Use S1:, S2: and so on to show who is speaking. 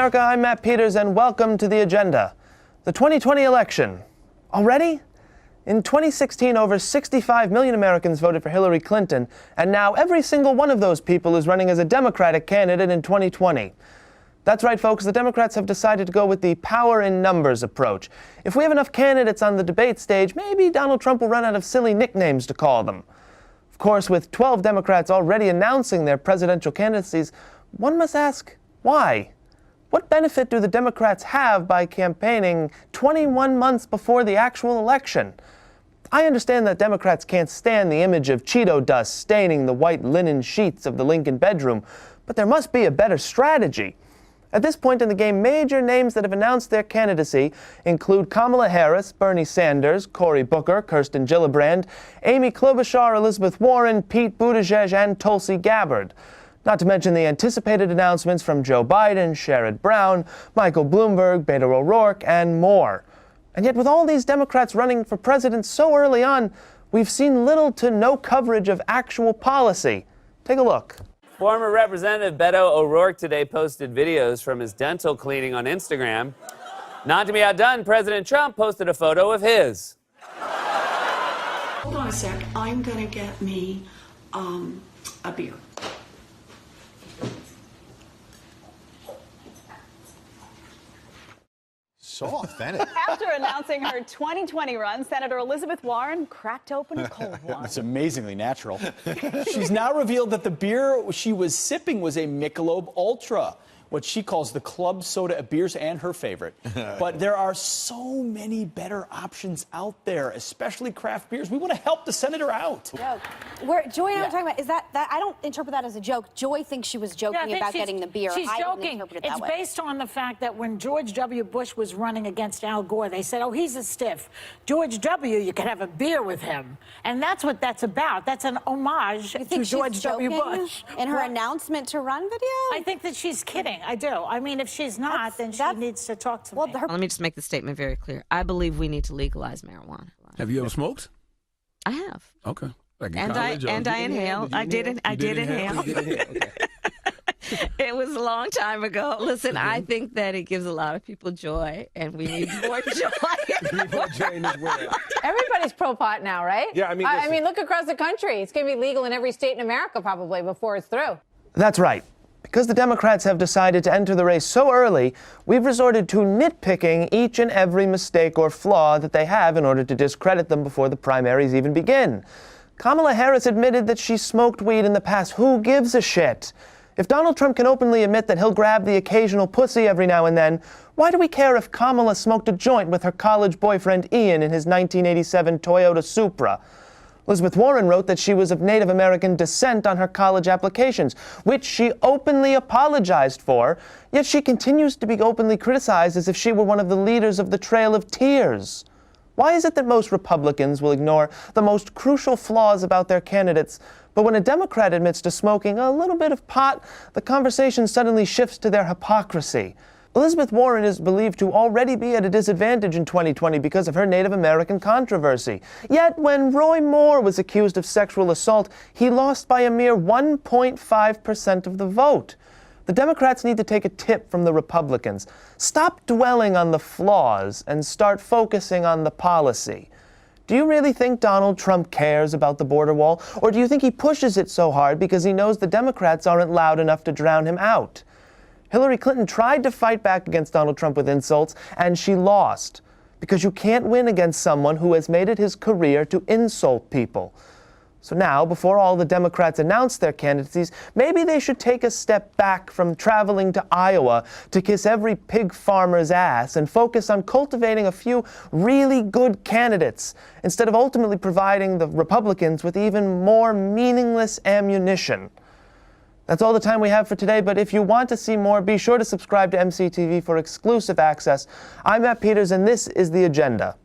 S1: America, I'm Matt Peters, and welcome to The Agenda. The 2020 election. Already? In 2016, over 65 million Americans voted for Hillary Clinton, and now every single one of those people is running as a Democratic candidate in 2020. That's right, folks, the Democrats have decided to go with the power in numbers approach. If we have enough candidates on the debate stage, maybe Donald Trump will run out of silly nicknames to call them. Of course, with 12 Democrats already announcing their presidential candidacies, one must ask, why? What benefit do the Democrats have by campaigning 21 months before the actual election? I understand that Democrats can't stand the image of Cheeto dust staining the white linen sheets of the Lincoln bedroom, but there must be a better strategy. At this point in the game, major names that have announced their candidacy include Kamala Harris, Bernie Sanders, Cory Booker, Kirsten Gillibrand, Amy Klobuchar, Elizabeth Warren, Pete Buttigieg, and Tulsi Gabbard. Not to mention the anticipated announcements from Joe Biden, Sherrod Brown, Michael Bloomberg, Beto O'Rourke, and more. And yet with all these Democrats running for president so early on, we've seen little to no coverage of actual policy. Take a look.
S2: Former Representative Beto O'Rourke today posted videos from his dental cleaning on Instagram. Not to be outdone, President Trump posted a photo of his.
S3: Hold on a sec. I'm going to get me a beer.
S4: So authentic.
S5: After announcing her 2020 run, Senator Elizabeth Warren cracked open a cold one.
S6: It's amazingly natural. She's now revealed that the beer she was sipping was a Michelob Ultra, what she calls the club soda of beers and her favorite. But there are so many better options out there, especially craft beers. We want to help the senator out.
S7: Joy and I were talking about, is that I don't interpret that as a joke. Joy thinks she was joking about getting the beer.
S8: She's joking. It's based on the fact that when George W. Bush was running against Al Gore, they said, oh, he's a stiff. George W., you could have a beer with him. And that's what that's about. That's an homage to George W. Bush.
S7: In her announcement to run video?
S8: I think that she's kidding. I do. I mean, if she's not, then she needs to talk to me.
S9: Let me just make the statement very clear. I believe we need to legalize marijuana.
S4: Have you ever smoked?
S9: I have.
S4: Okay. Like
S9: and I inhale. I did inhale. Okay. It was a long time ago. Listen, I think that it gives a lot of people joy, and we need more joy.
S4: We need more joy in this world.
S10: Everybody's pro-pot now, right?
S4: Yeah, I mean,
S10: look across the country. It's going to be legal in every state in America probably before it's through.
S1: That's right. Because the Democrats have decided to enter the race so early, we've resorted to nitpicking each and every mistake or flaw that they have in order to discredit them before the primaries even begin. Kamala Harris admitted that she smoked weed in the past. Who gives a shit? If Donald Trump can openly admit that he'll grab the occasional pussy every now and then, why do we care if Kamala smoked a joint with her college boyfriend Ian in his 1987 Toyota Supra? Elizabeth Warren wrote that she was of Native American descent on her college applications, which she openly apologized for, yet she continues to be openly criticized as if she were one of the leaders of the Trail of Tears. Why is it that most Republicans will ignore the most crucial flaws about their candidates, but when a Democrat admits to smoking a little bit of pot, the conversation suddenly shifts to their hypocrisy? Elizabeth Warren is believed to already be at a disadvantage in 2020 because of her Native American controversy. Yet when Roy Moore was accused of sexual assault, he lost by a mere 1.5% of the vote. The Democrats need to take a tip from the Republicans. Stop dwelling on the flaws and start focusing on the policy. Do you really think Donald Trump cares about the border wall? Or do you think he pushes it so hard because he knows the Democrats aren't loud enough to drown him out? Hillary Clinton tried to fight back against Donald Trump with insults, and she lost. Because you can't win against someone who has made it his career to insult people. So now, before all the Democrats announce their candidacies, maybe they should take a step back from traveling to Iowa to kiss every pig farmer's ass and focus on cultivating a few really good candidates, instead of ultimately providing the Republicans with even more meaningless ammunition. That's all the time we have for today, but if you want to see more, be sure to subscribe to MCTV for exclusive access. I'm Matt Peters, and this is The Agenda.